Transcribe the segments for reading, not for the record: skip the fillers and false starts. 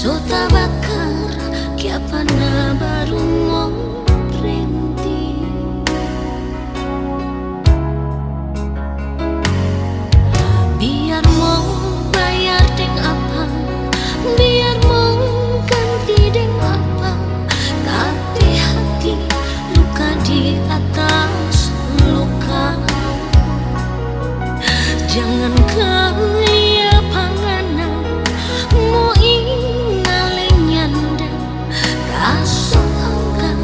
Sota bakar kiapana baru mau berhenti. Biar mau bayar deng apa, biar mau ganti deng apa, tapi hati luka di atas luka. Jangan kaya panganan mau ingaling nyanda kasih anggap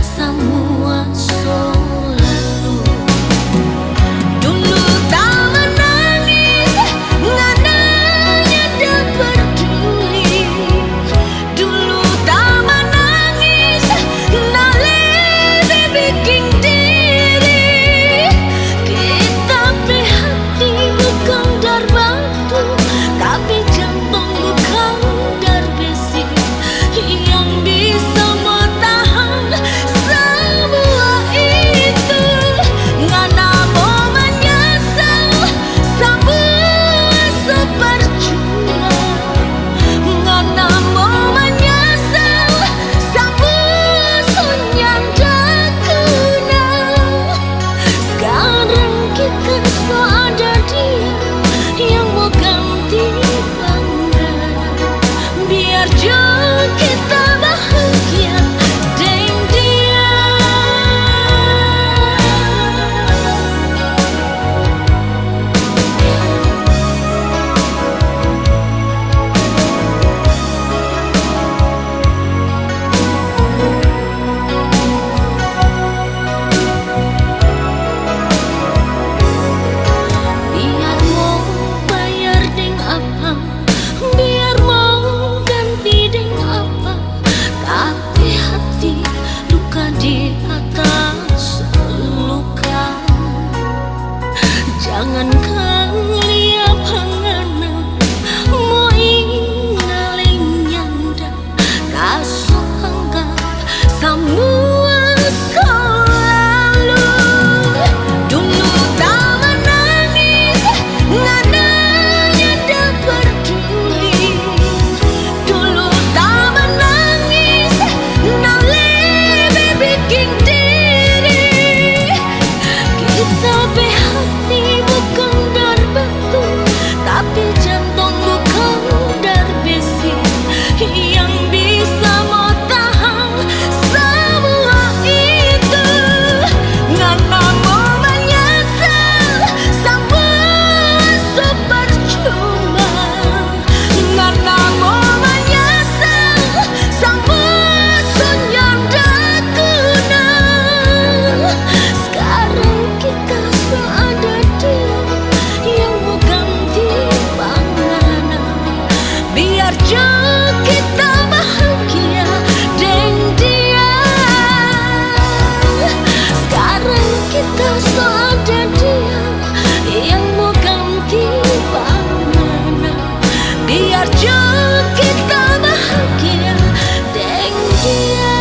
semua selalu. Dulu tak menangis ngananya dah peduli. Dulu tak menangis nak lebih bikin diri. Kita hati bukan dar batu, tapi jantung bukan dar besi yang bisa bertahan semua itu. Ngana mau menyesal semua sepercuma. Ngana mau menyesal semua sunyian dah guna. Sekarang kita so ada dia yang mau ganti pandangan. Biar jauh kita bahagia deng dia. Biar mau bayar deng apa, biar mau ganti deng apa, tapi hati luka di atas luka. Jangan kali panganan mau ingaling nyanda kasih anggap semua selalu. Dulu tak menangis ngananya dah peduli. Dulu tak menangis nak lebih bikin diri. Kita hati bukan dar batu, tapi jantung bukan dar besi yang bisa mau tahan semua itu. Ngana mau menyesal semua sepercuma. Ngana mau menyesal semua sunyian dah guna. Sekarang kita so ada dia yang mau ganti panganan. Biar jauh kita bahagia deng dia. Sekarang kita so ada dia yang mau ganti panganan. Biar jauh kita bahagia deng dia.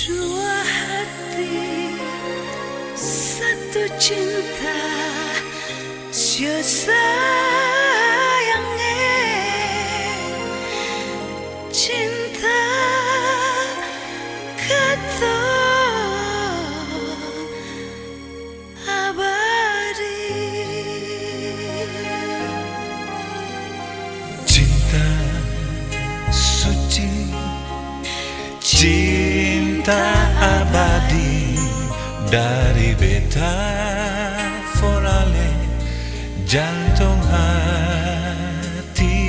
Dua hati, satu cinta, sio sayangnya cinta katong abadi. Cinta suci, cinta abadi dari beta forale jantung hati,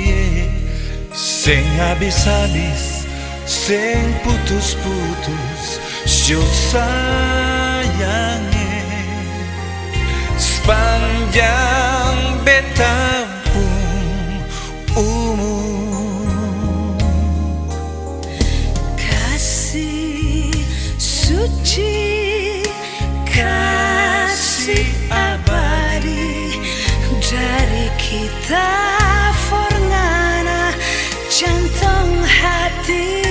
sing habis-habis, sing putus-putus, sio sayange sepanjang beta umur. Kasih suci, kasih abadi dari kita forngana jantung hati.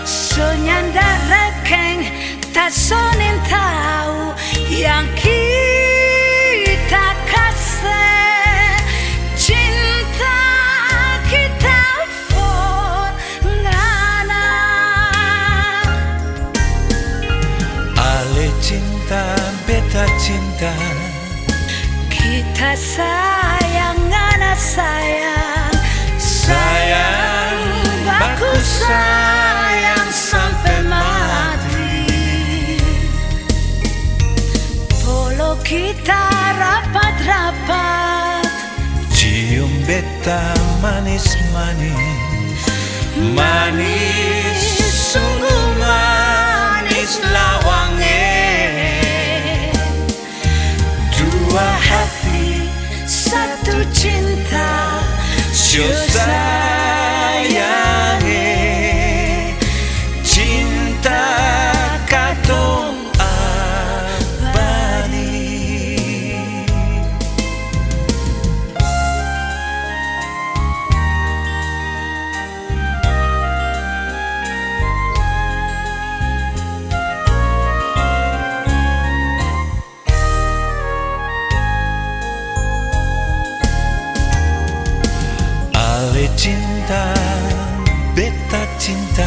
So nyanda rekeng tak sonin tahu yang kita kasih. Cinta kita forngana. Ale cinta, beta cinta, Kita sayang, anak sayang, sayang, baku sayang sampai mati. Polo kita rapat-rapat, Cium beta manis-manis, manis, sungguh manis lawange. Dua hati, satu cinta, sio sayange cinta katong abadi. Ale cinta, beta cinta,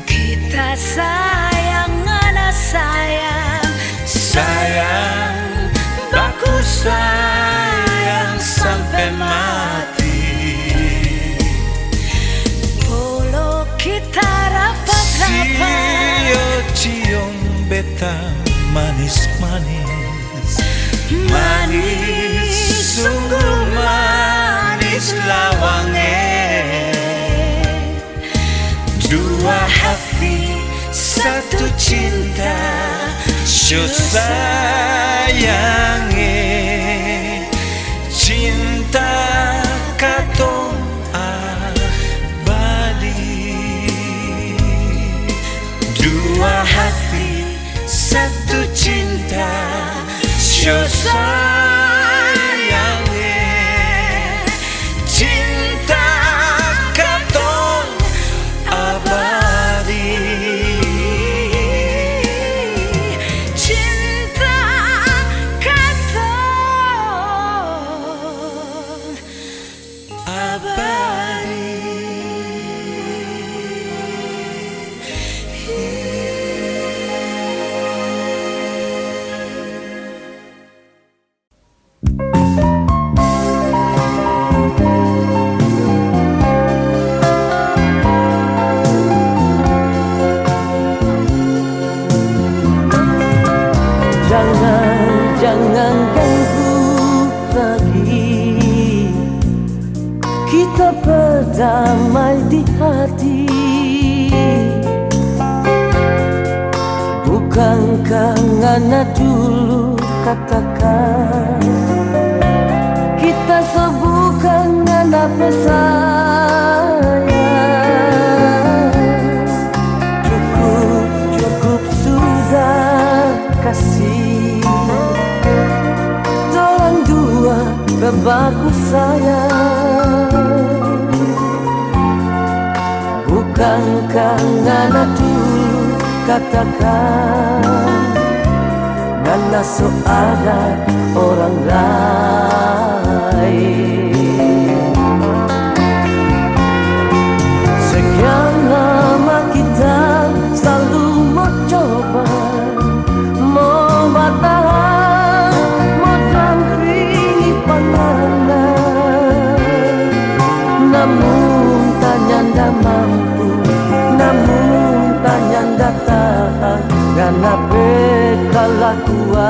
kita sayang, anak sayang, sayang, baku sayang sampai mati. Polo kita rapat-rapat, Sio cium beta manis-manis, manis, sungguh manis lawange. Dua hati, satu cinta, sio sayange cinta katong abadi. Dua hati, satu cinta, sio sayange cinta katong abadi. cinta katong abadi. Jangan ganggu lagi, kita berdamai di hati. Bukankah ngana dulu katakan, kita sebutkan ngana pesayang. Cukup sudah kasih, dorang dua berbaku sayang. Bukankah ngana dulu katakan karena so ada orang lain. Sekian lama kita selalu mau coba, mau bertahan, mau dampingi pandangan, namun tak nyanda mampu, namun tak nyanda tahan, karena kelakuan.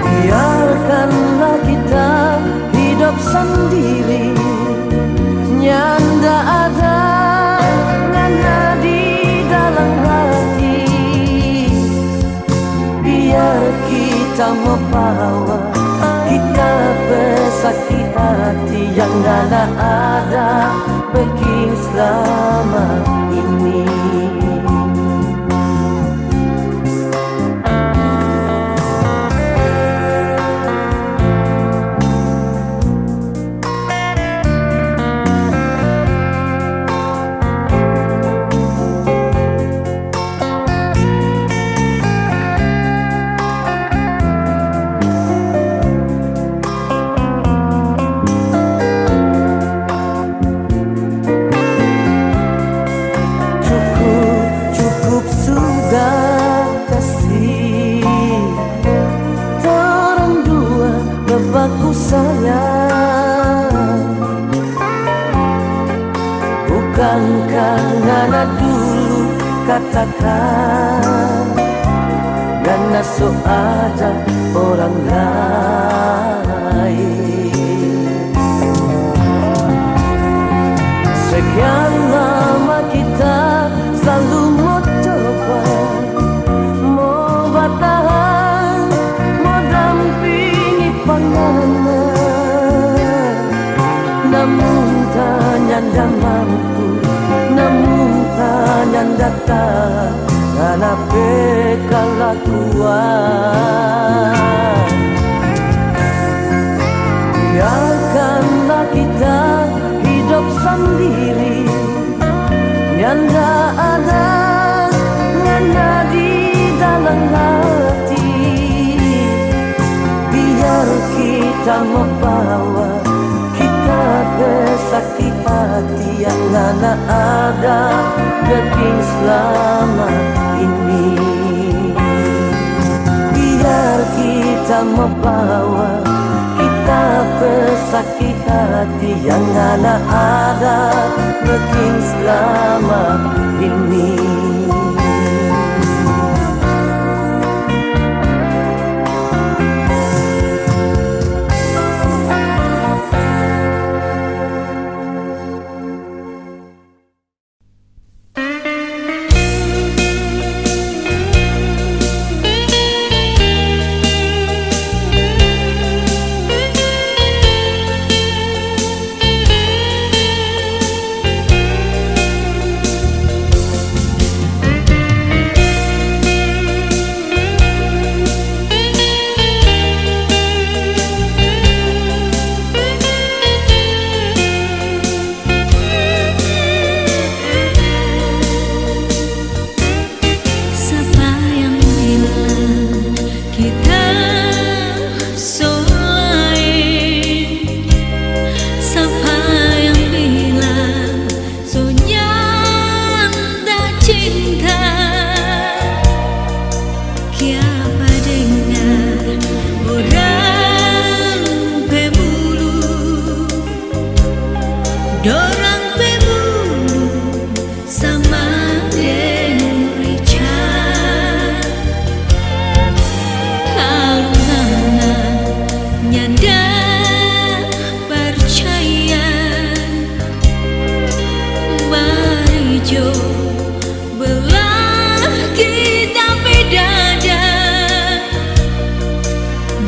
Biarkanlah kita hidup sendiri, nyanda ada ngana di dalam hati. Biar kita membawa kita bersakit hati yang ngana ada begini selama ini. Aku sayang, bukankah ngana dulu katakan karena so ada orang lain. Sekian lama kita selalu mau coba, mau bertahan, mau dampingi pandangan, namun tak nyanda mampu, namun tak nyanda tahan, karena kelakuan. Biarkanlah kita hidup sendiri, nyanda ada ngana di dalam hati. Biar kita membawa kita bersakit hati yang ngana ada begini selama ini. Biar kita membawa kita bersakit hati yang ngana ada begini selama ini.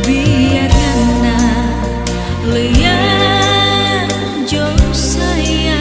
Biarkanlah lihat jauh sayang.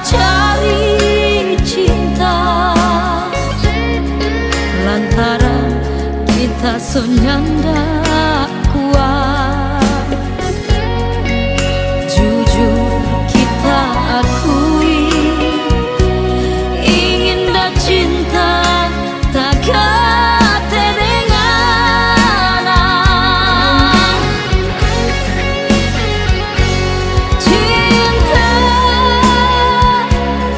Cari cinta lantaran kita senyanda kuat. Jujur kita akui ingin dah cinta tak kate dengan cinta.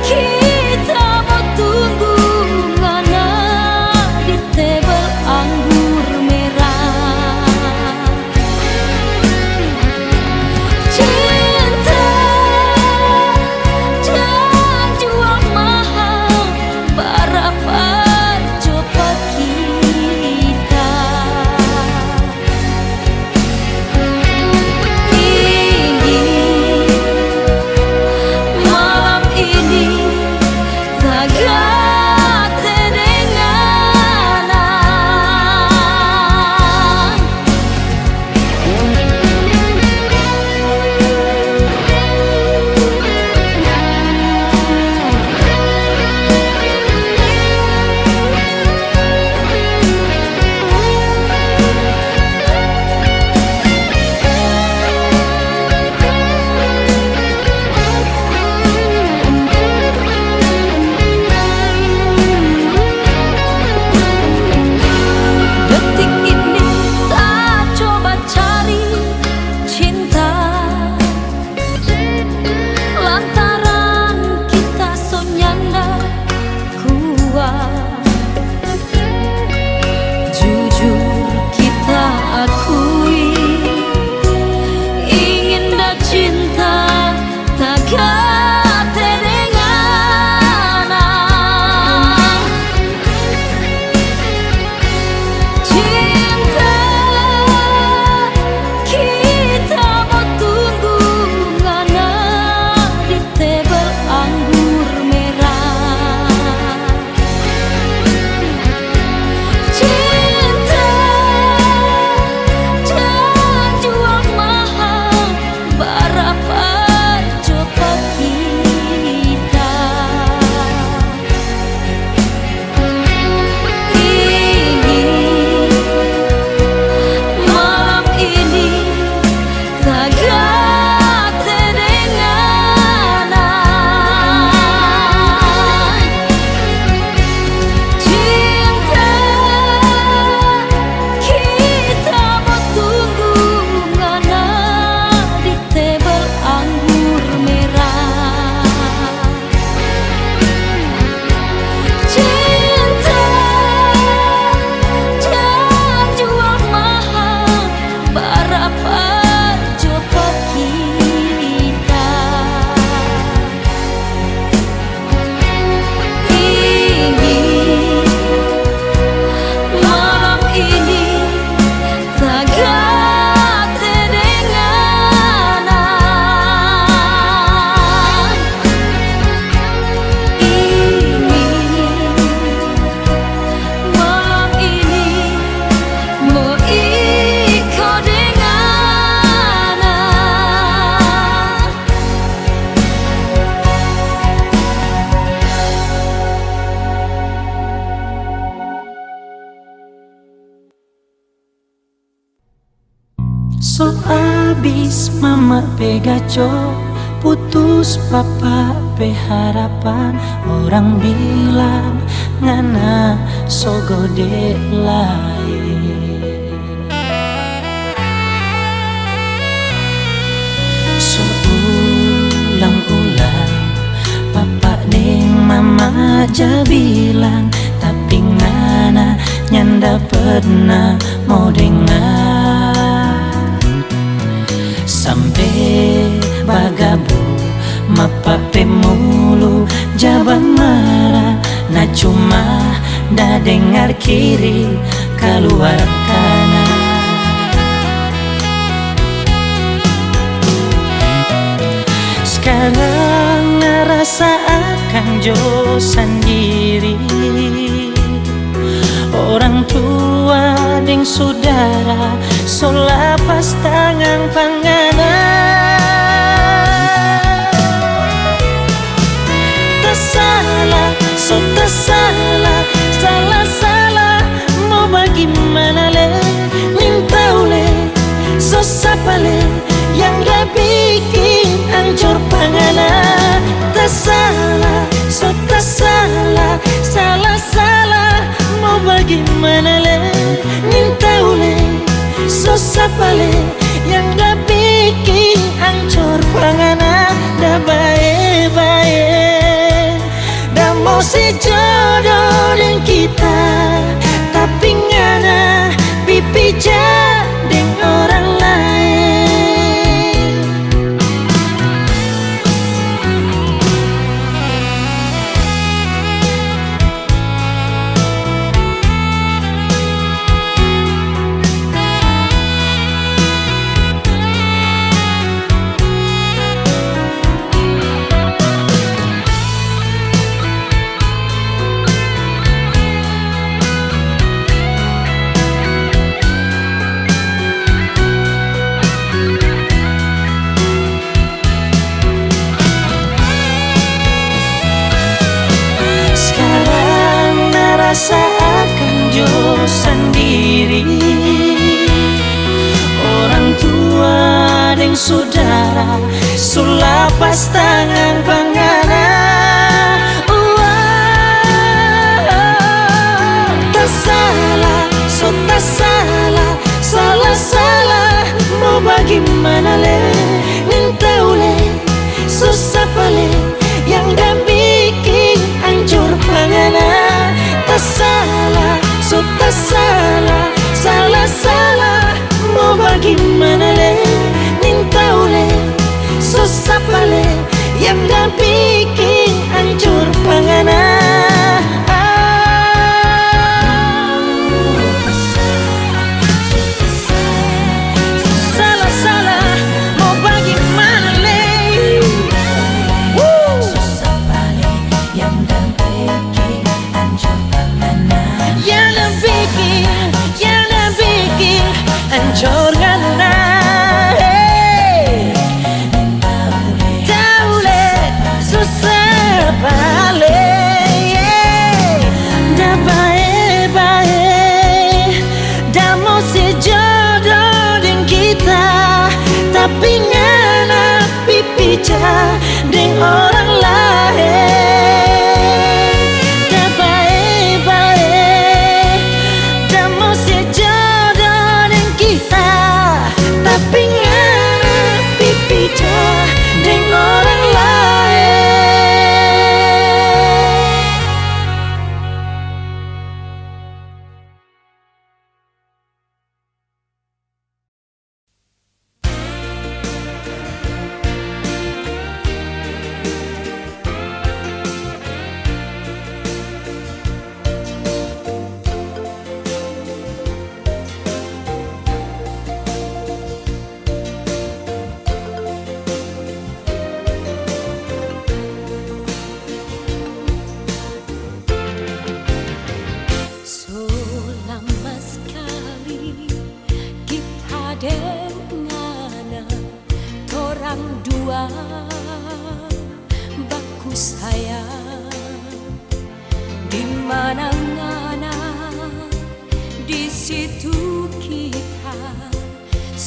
Kita mau tunggu ngana di tebel anggur merah. So abis mama pegaco, putus papa harapan. Orang bilang ngana so gede lain. So ulang-ulang papa deng mama aja bilang, tapi ngana nyanda pernah mau dengar. Sampai bagabu mapape mulu jaban marah, na cuma dah dengar kiri keluar kanan. Sekarang ngerasa akan jo sendiri, orang tua deng saudara so lapas tangan panganan. Tersalah, so tersalah, salah-salah mau bagaimana le, mintau le, so sapa le, yang dah bikin hancur panganan. Tersalah, so tersalah, salah-salah mau bagaimana le, mintau le, so sapa le, yang dah bikin hancur panganan. Dah baik-baik, dah mau si jodoh dengan kita, tapi ngana pipi dengan orang lain. Seakan jo sendiri, orang tua dan saudara sulapas tangan panganan. Tersalah, so tersalah, salah-salah mau bagaimana le, mintau le, susah pale, yang dah bikin hancur panganan. Tersalah, so tersalah, salah-salah mau bagaimana le, mintau le, susah pale, yang dah bikin hancur panganan. Salah-salah mau bagaimana le, susah pale, yang dah bikin hancur panganan. Yang dah bikin hancur panganan. Tahu le, susah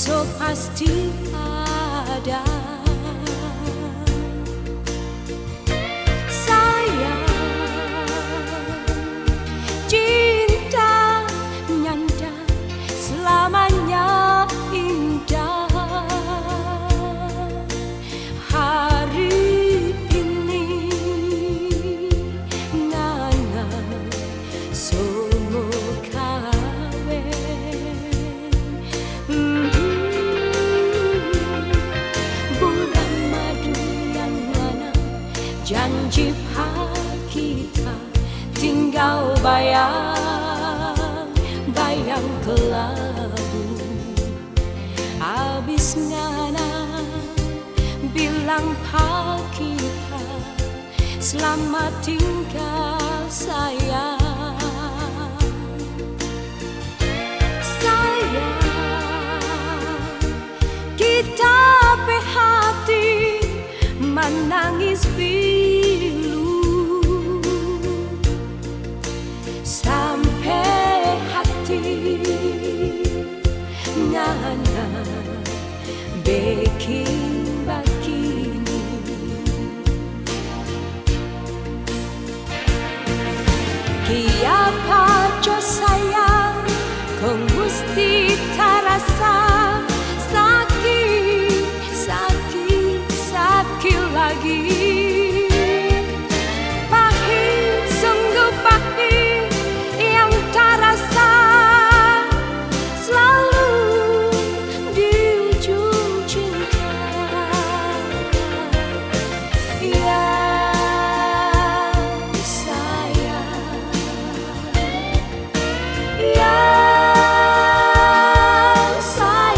esok pasti ada. Sayang, cinta nyanda selamanya indah. Hari ini ngana semua bulan madu yang mana janji kita tinggal bayang kelabu. Abis ngana bilang kita selamat tinggal sayang. Kita hati menangis pilu sampai hati ngana bikin begini. Kiapa jo sayang kau mesti terasa sakit lagi. Pahit, sungguh pahit yang terasa selalu di ujung cinta. Ya sayang, ya sayang.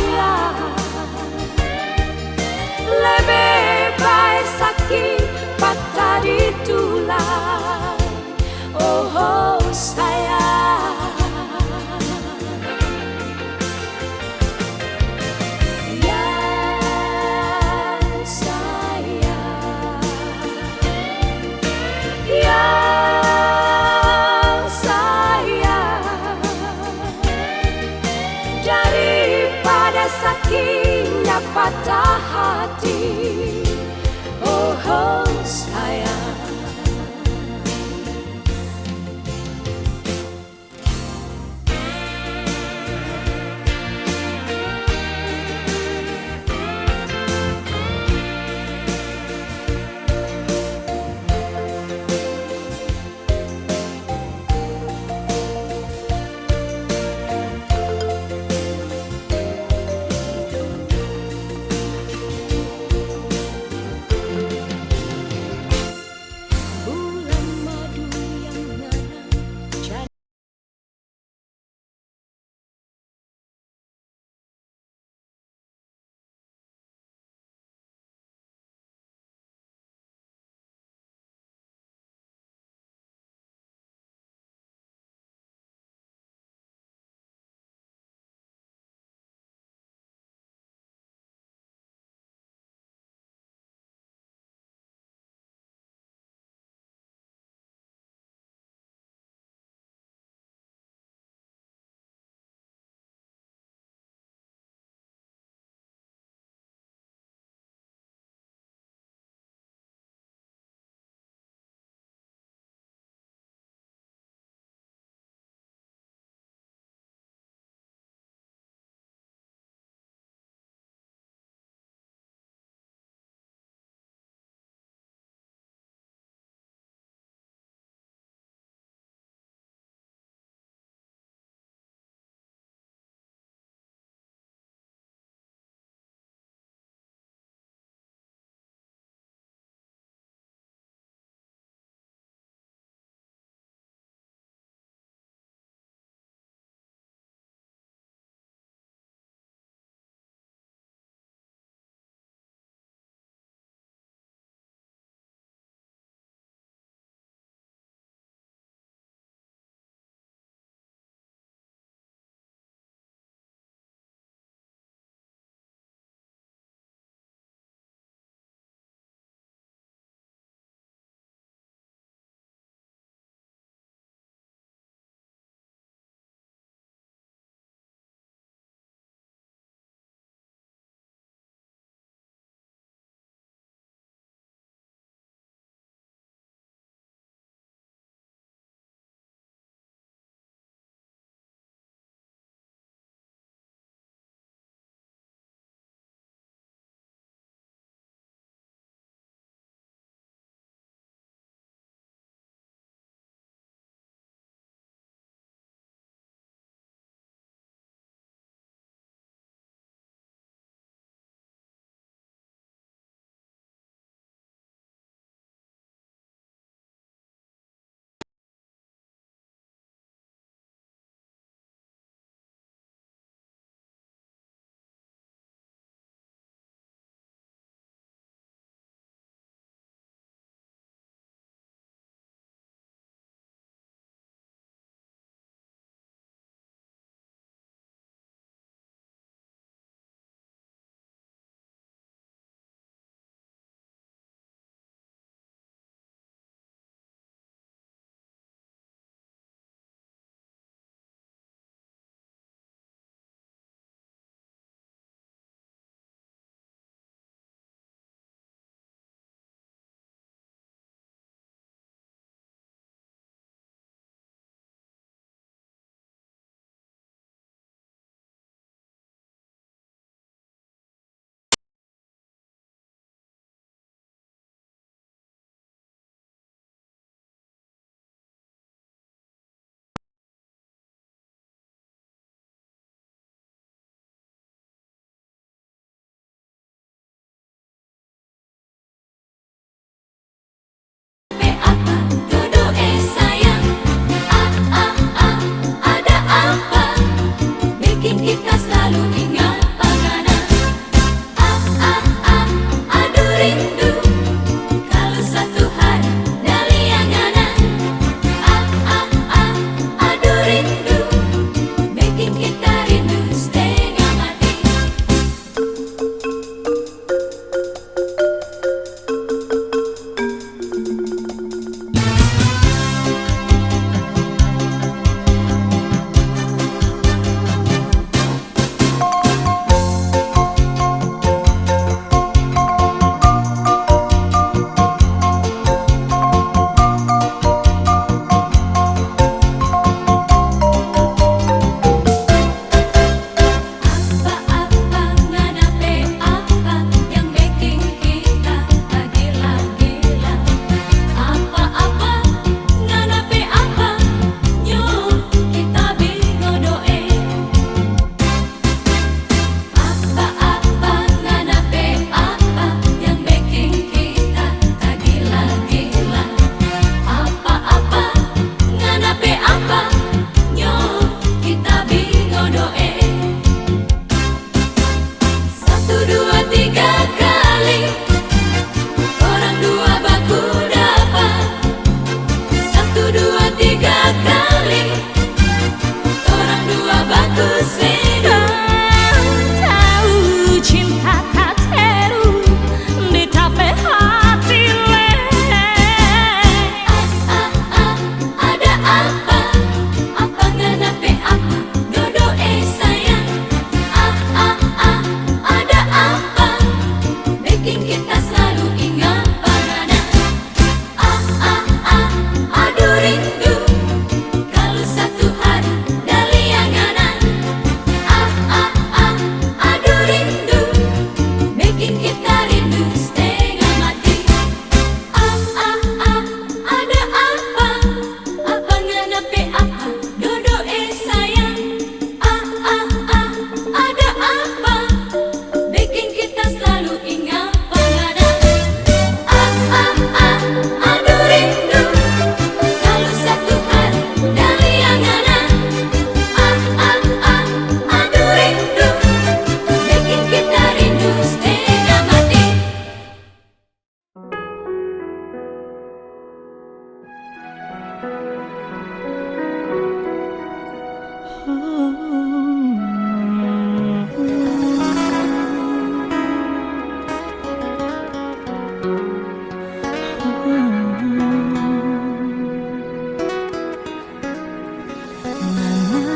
Mana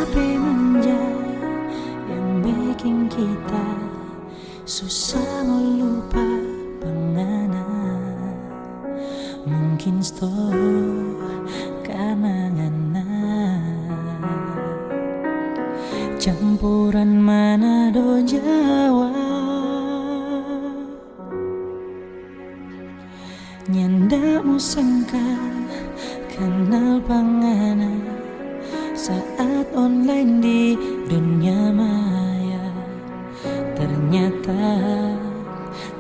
pemenja yang bikin kita susah melupa pengana. Mungkin stop karena ngana campuran Manado Jawa. Nyanda musangka kenal pangana saat online di dunia maya. Ternyata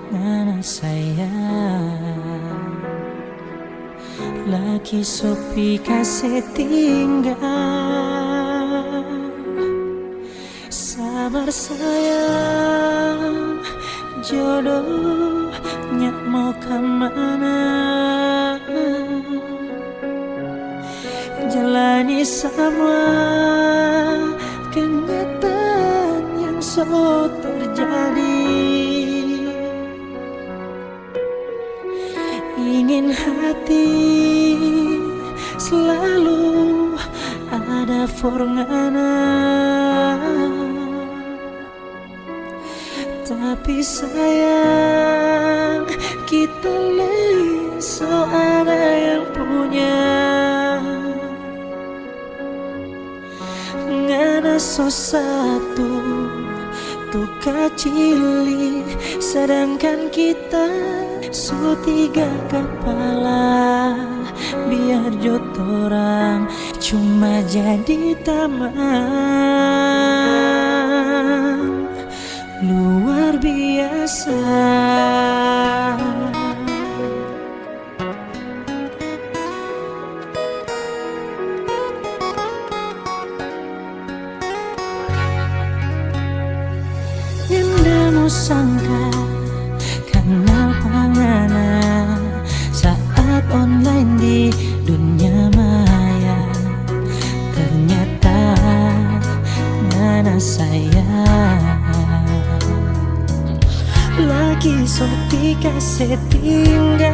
ngana saya laki sopi kasih tinggal. Sabar sayang, jodohnya mau kemana. Jalani semua kenyataan yang so terjadi. Ingin hati selalu ada forngana, tapi sayang kita lain so ada yang punya. Ngana so satu tuh kacili, sedangkan kita so tiga kepala. Biar jotorang cuma jadi teman luar biasa. Yang sangka kenal pangana saat online di dunia maya. Ternyata ngana saya lagi sopi kasih tinggal.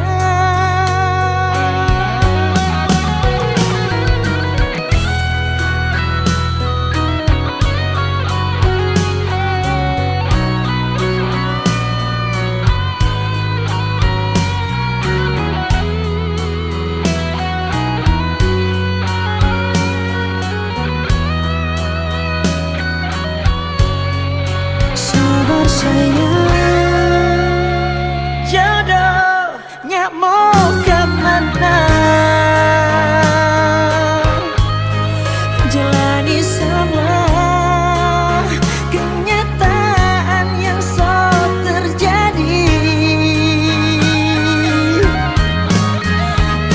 Sayang, jodohnya mau kemana. Jalani semua kenyataan yang so terjadi.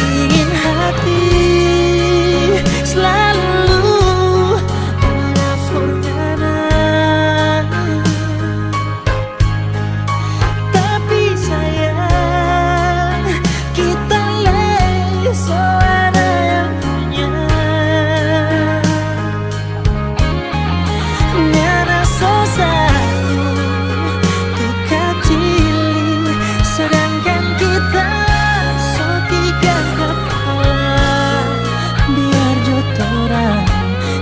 Ingin hati selalu ada forngana,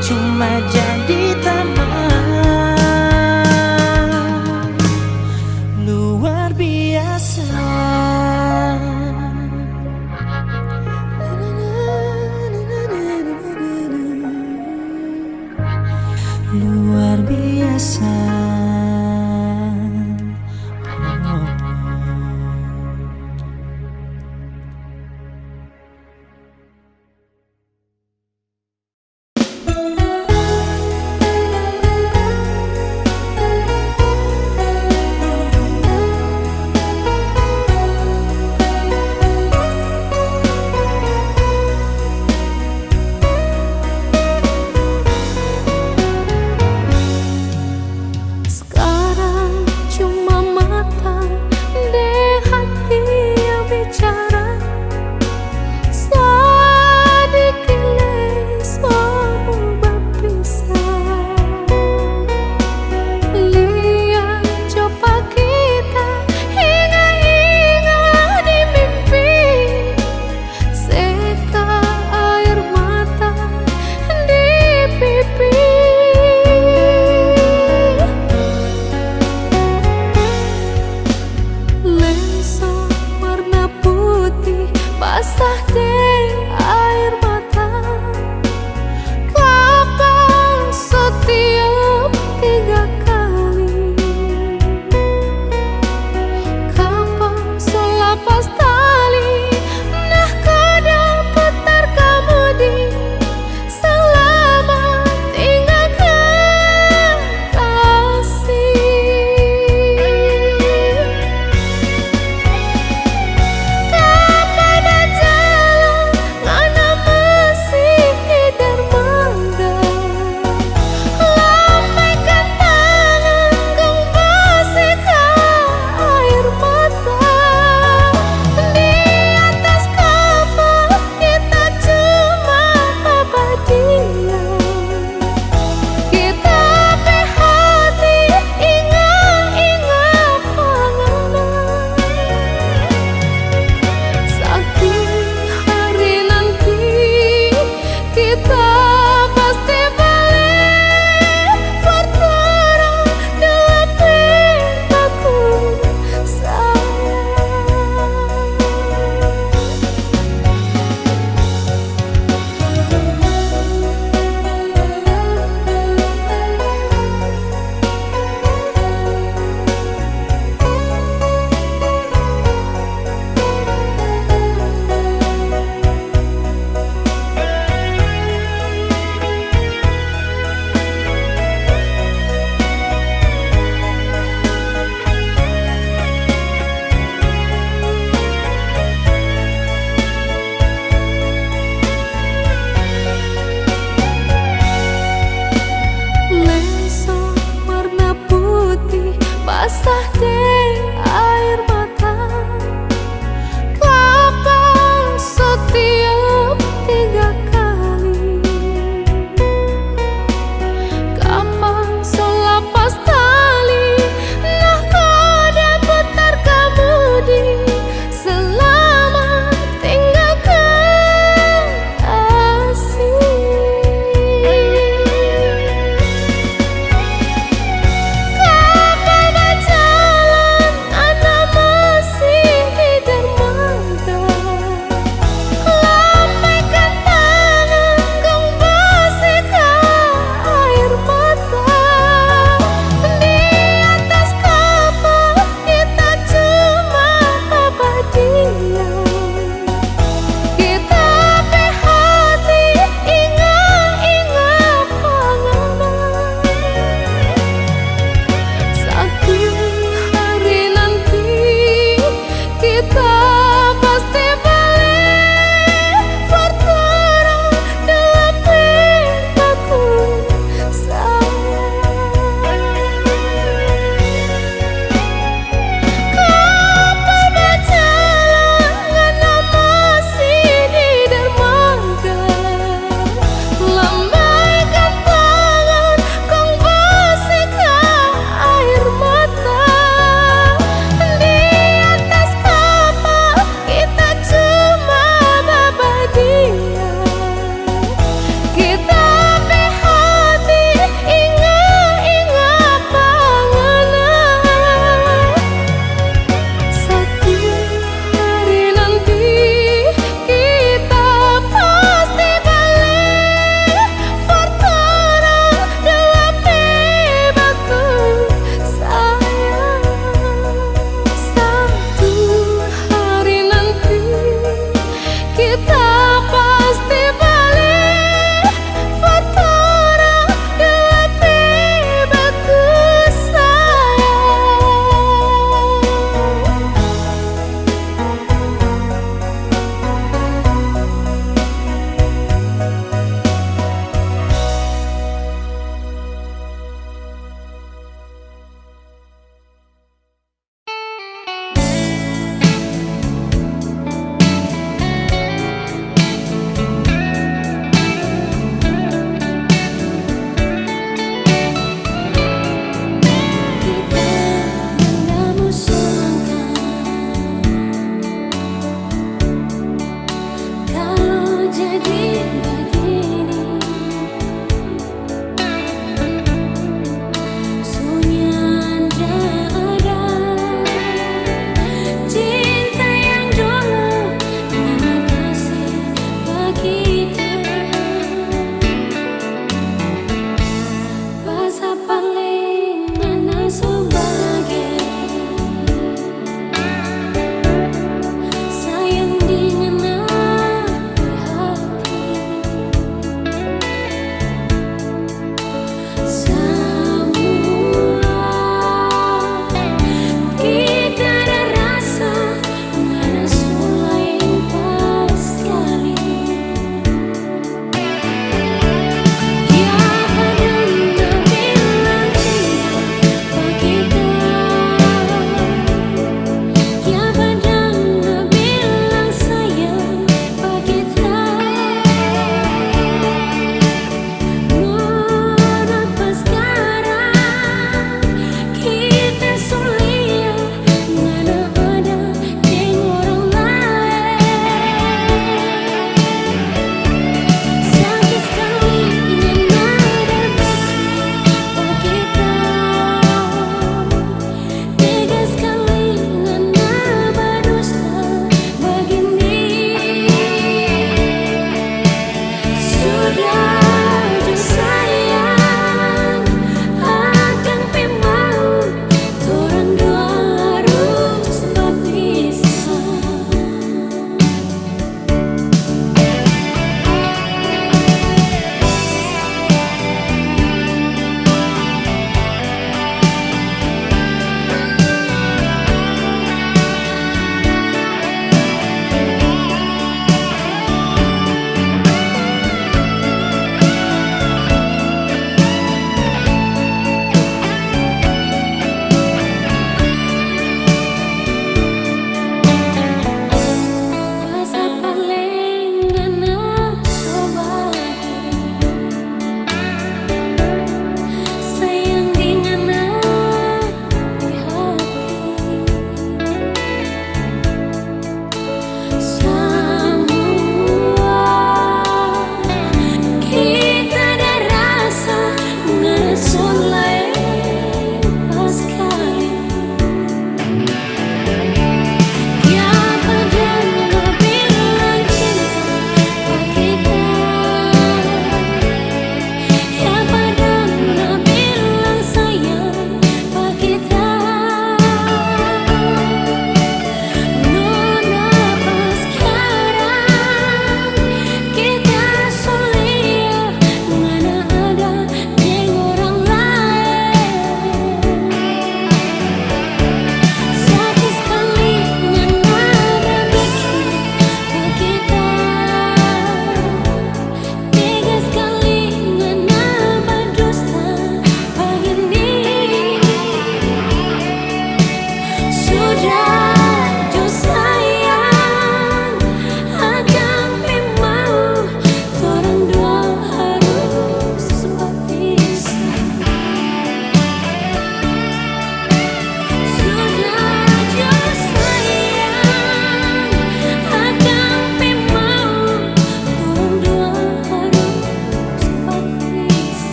cuma jadi teman luar biasa. Luar biasa.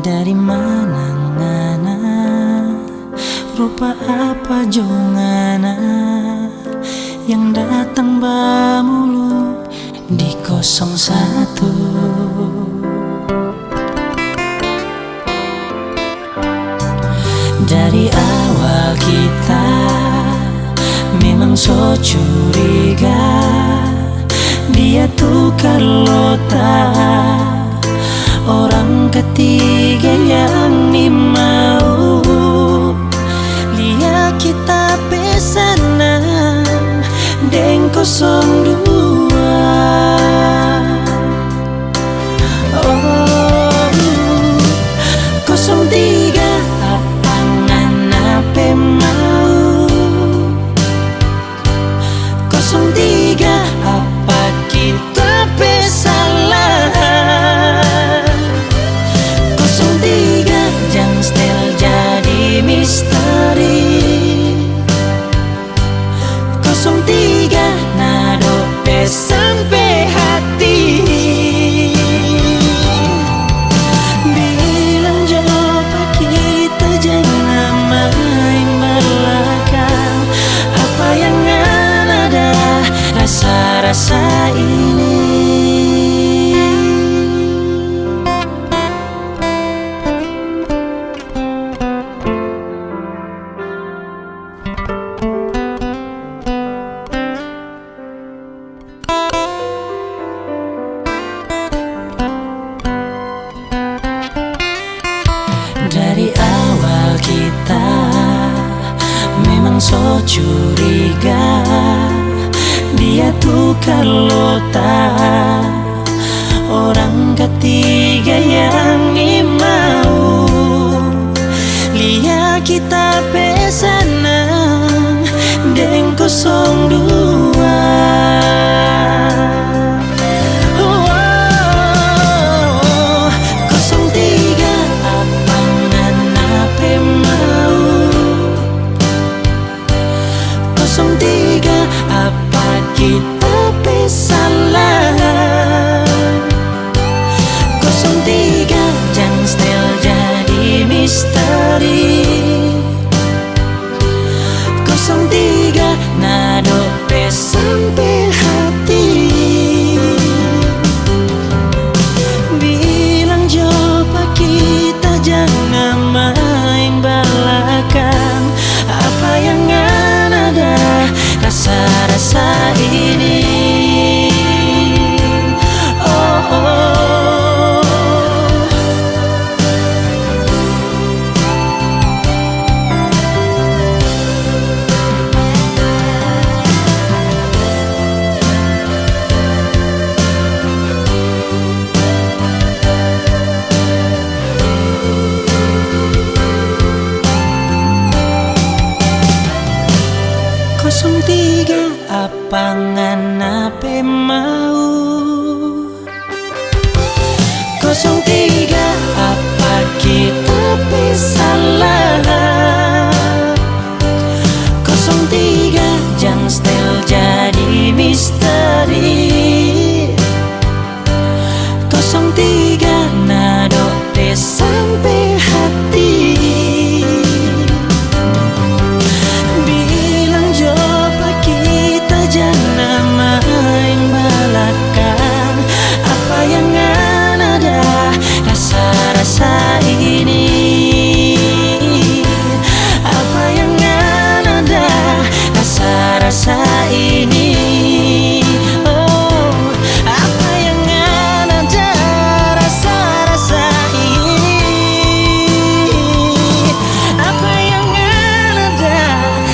Dari mana ngana, rupa apa jongana yang datang bamulu di 01. Dari awal kita memang so curiga, dia tuh Carlota, orang ketiga yang mau lihat kita pesanan deng 02. Oh, 03 apa ngana pe mau, 03 apa kita pe salah, 03 jangan setel jadi misteri, 03 nado pe sampai hati. Bilang coba kita jangan main belakang, apa yang ada rasa-rasa ini. Dari awal kita memang so curiga, dia tuh Carlota, orang ketiga yang mau lihat kita pesanan deng 02. Apa kita pesalah, 03 jangan setel jadi misteri, 03 nado pe sampai hati. Bilang coba kita jangan main belakang, apa yang ada rasa-rasa ini. Oh, oh. Tiga apa ngana pe mau, 03 apa kita pe salah, 03 jangan setel jadi misteri, 03 nado pe sampai hati. Jangan main belakang, apa yang ada rasa-rasa ini, apa yang ada rasa-rasa ini. Oh, apa yang ada rasa-rasa ini, apa yang ada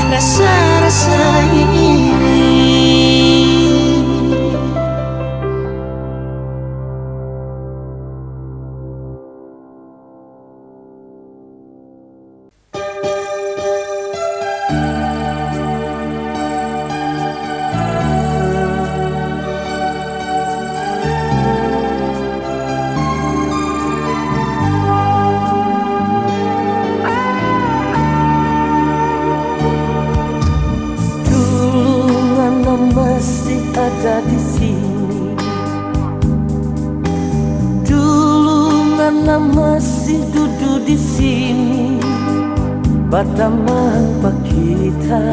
rasa-rasa ini. ada di sini. Dulu Nana masih duduk di sini Batamang pakita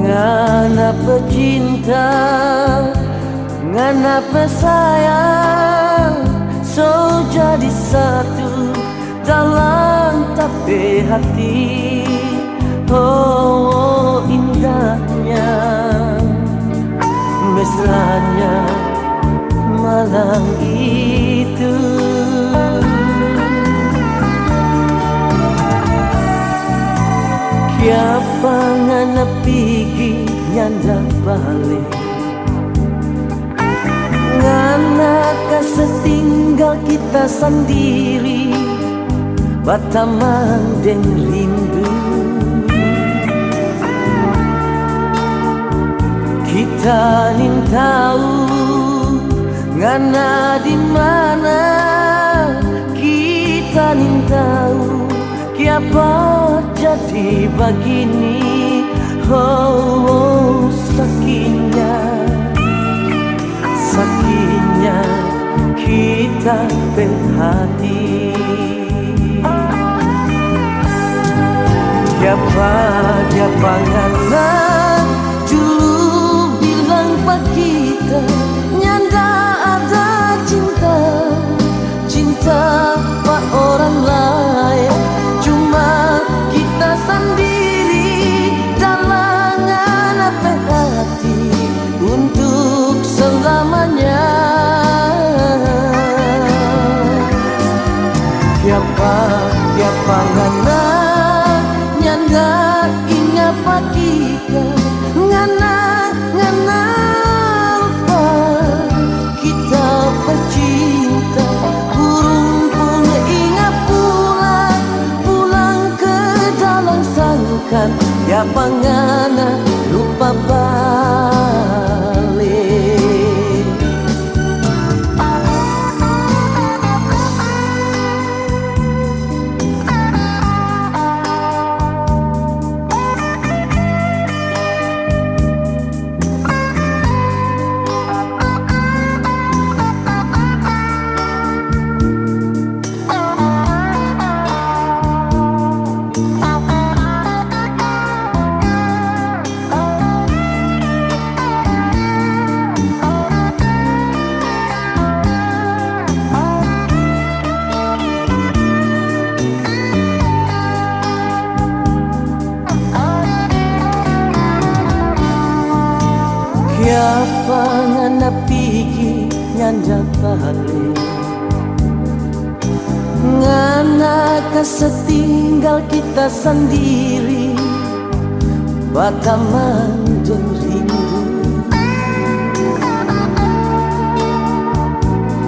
Ngana pecinta Ngana pesayang So jadi satu dalam tapi hati Oh indahnya mesranya malam itu Kiapa ngana pigi nyanda balik Ngana kasetinggal kita sendiri Batamang dan rindu Kita nin tahu ngana di mana Kita nin tahu kiapa jadi begini Oh, sakitnya Sakitnya kita berhati Kiapa ngana dulu bilang pak kita Nyanda ada cinta Cinta pak orang lain Cuma kita sendiri dalangan apa hati Untuk selamanya Kiapa ngana Nyanda ingat pak kita Ngana lupa Kita pecinta Burung pun ingat pulang ke dalam sangkan Ya pangana lupa balik Kiapa ngana pigi nyanda balik Ngana kasetinggal kita sendiri Batamang dan rindu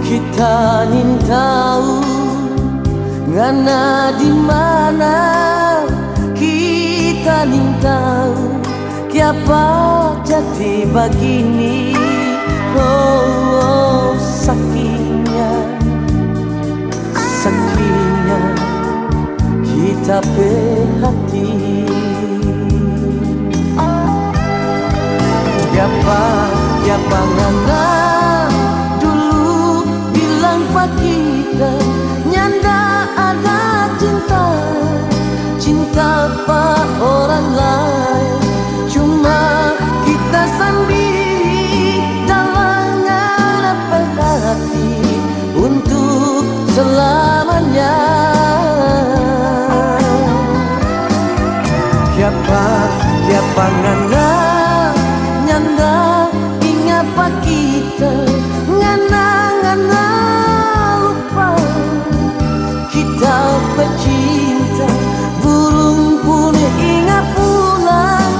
Kita nin tahu ngana di mana Kita nin tahu Kiapa jadi begini Oh, sakitnya Sakitnya Kita berhati Kiapa ngana Dulu bilang pak kita Nyanda ada cinta Cinta pak orang lain Cuma kita sendiri dalangan apa hati Untuk selamanya Kiapa ngana Nyanda ingat pak kita Ngana lupa Kita pecinta Burung pun ingat pulang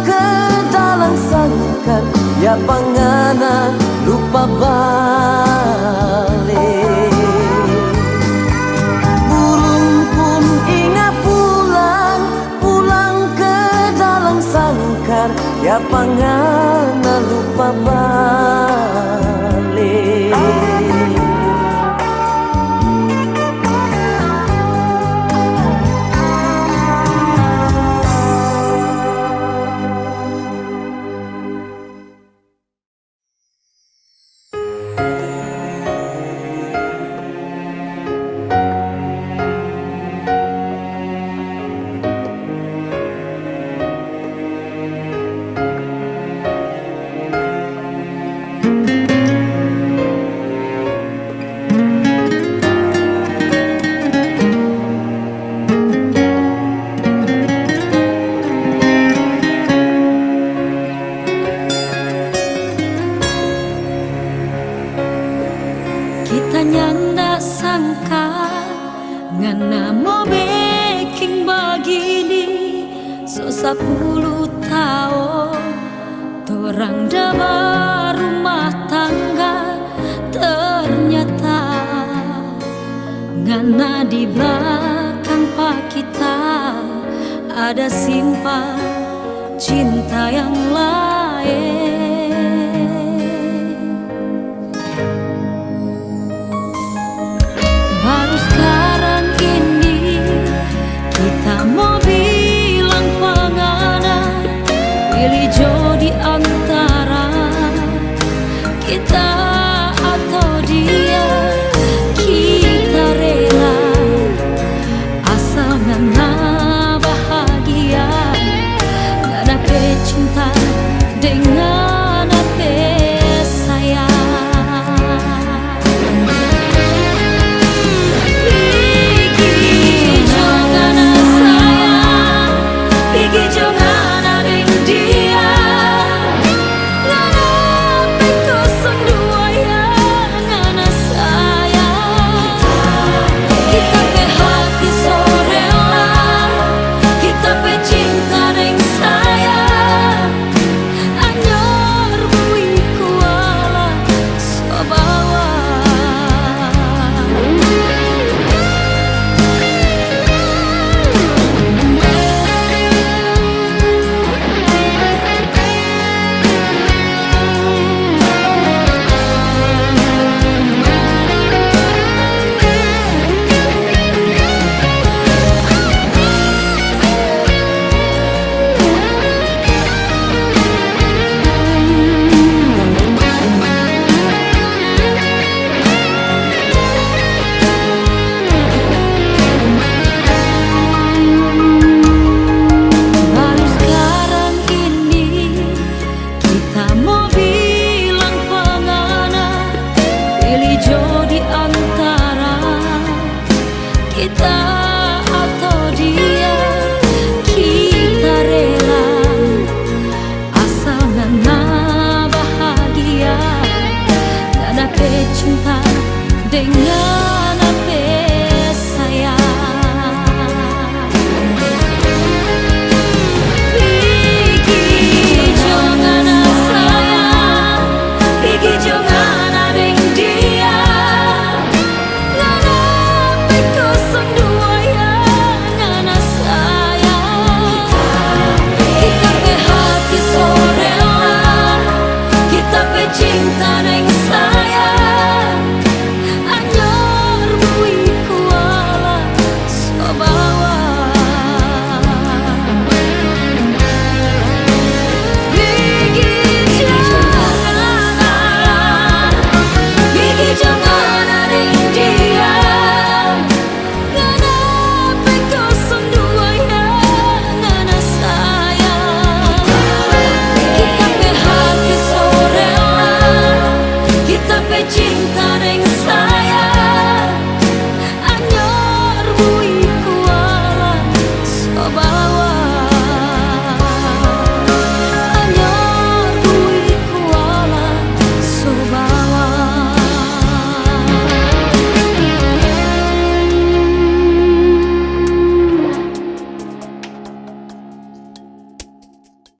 ke dalam sangkar Ya pangana lupa balik Burung pun ingat pulang ke dalam sangkar Ya pangana lupa balik 10 tahun torang dah rumah tangga, ternyata ngana di belakang pak kita ada simpan cinta yang lain. Baru sekarang ini kita mau bilang pengana, pilih jodi antara kita atau dia. Kita rela asal ngana bahagia, ngana cinta dengan